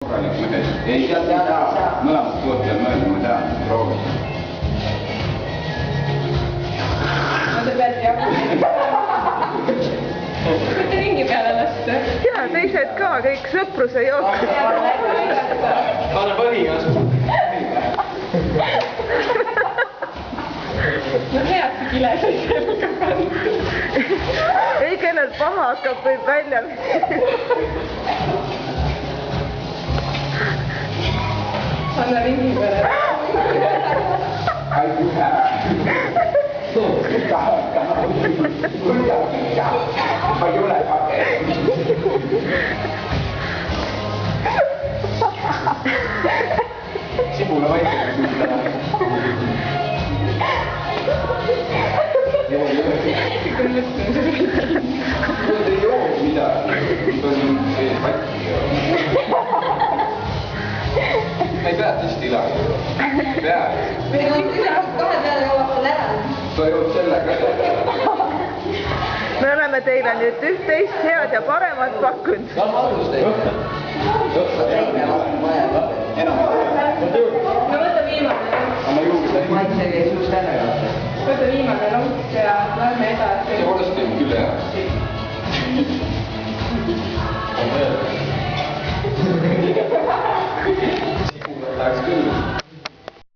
korralik mehed. Ei, sealt ei saa. Mõlemad pood peal mõelda, ma tean. Proovi. No te peate jagama. Võite ringi peale lasta. Ja, teised ka, kõik sõpruse jook. Anna põhigas. No head kilesid selga pannud. Ei, kellel paha hakkab, võib välja. Anna ringi peale. Ai, kuha. Ma ei ole kake. Sibula vaikselt külla. Nüüd ei joo midagi. Nüüd on see patti. Ma ei pea tõesti ilagi. Pead. Meil on tüsas kahe peale jõuab veel ära. Sa jõud sellega. Me oleme teile nüüd üht-teist head ja paremat pakkunud. Kas ma alustame?